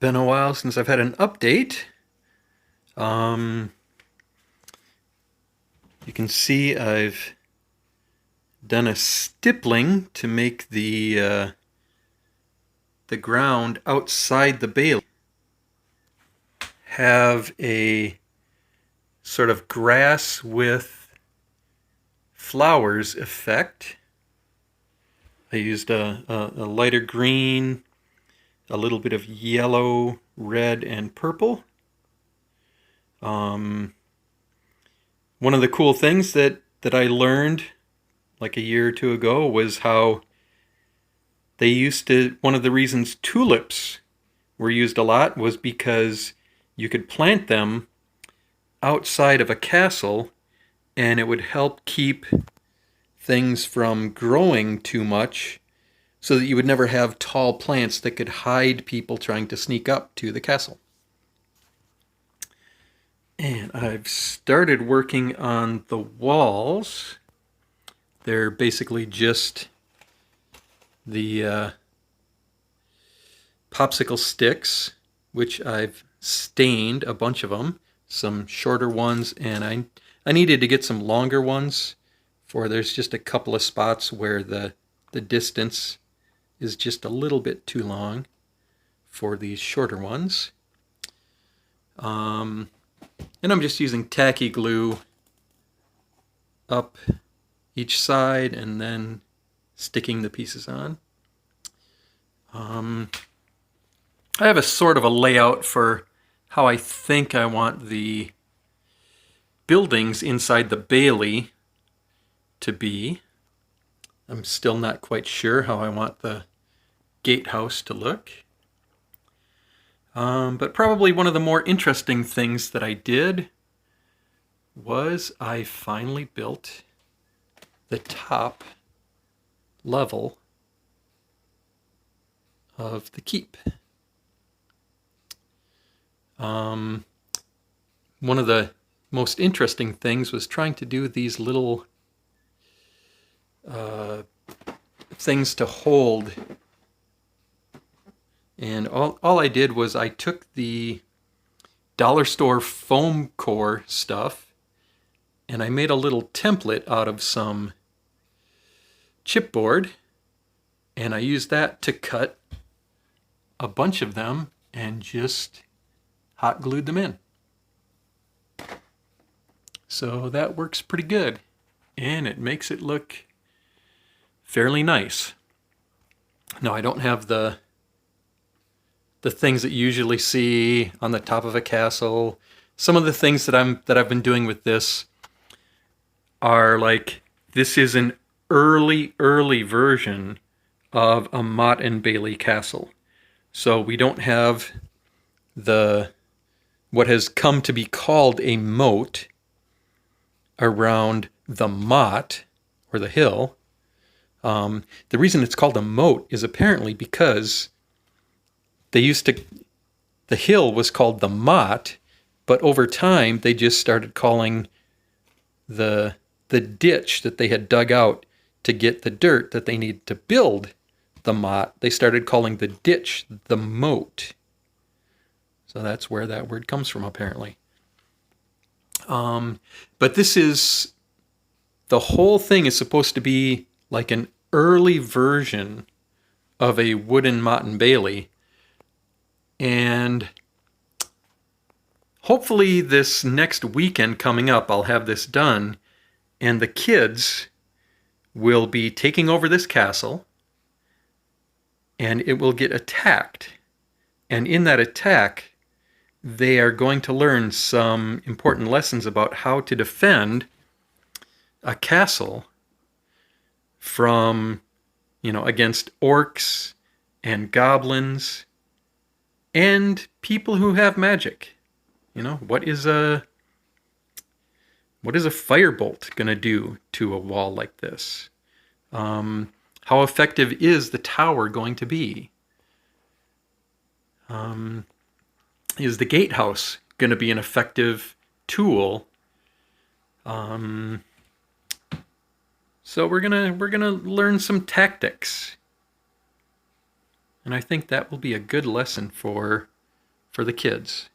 been a while since I've had an update. Um, you can see I've done a stippling to make the ground outside the bailey have a sort of grass with flowers effect. I used a lighter green, a little bit of yellow, red, and purple. One of the cool things that I learned like a year or two ago was how one of the reasons tulips were used a lot was because you could plant them outside of a castle and it would help keep things from growing too much so that you would never have tall plants that could hide people trying to sneak up to the castle. And I've started working on the walls. They're basically just the popsicle sticks, which I've stained a bunch of them, some shorter ones, and I needed to get some longer ones for there's just a couple of spots where the distance is just a little bit too long for these shorter ones. And I'm just using tacky glue up each side and then sticking the pieces on. I have a sort of a layout for how I think I want the buildings inside the bailey to be. I'm still not quite sure how I want the gatehouse to look. But probably one of the more interesting things that I did was I finally built the top level of the keep. One of the most interesting things was trying to do these little things to hold. And all I did was I took the dollar store foam core stuff and I made a little template out of some chipboard, and I used that to cut a bunch of them and just hot glued them in. So that works pretty good, and it makes it look fairly nice. Now I don't have the things that you usually see on the top of a castle. Some of the things that I've been doing with this are like, this is an early version of a Motte and Bailey castle. So we don't have what has come to be called a moat around the motte or the hill. The reason it's called a moat is apparently because the hill was called the motte, but over time they just started calling the ditch that they had dug out to get the dirt that they needed to build the motte, they started calling the ditch the moat. So that's where that word comes from, apparently. But the whole thing is supposed to be like an early version of a wooden Motte and Bailey. And hopefully this next weekend coming up, I'll have this done, and the kids will be taking over this castle, and it will get attacked. And in that attack, they are going to learn some important lessons about how to defend a castle from, against orcs and goblins and people who have magic. What is a firebolt going to do to a wall like this? How effective is the tower going to be? Is the gatehouse going to be an effective tool? So we're gonna learn some tactics, and I think that will be a good lesson for for the kids.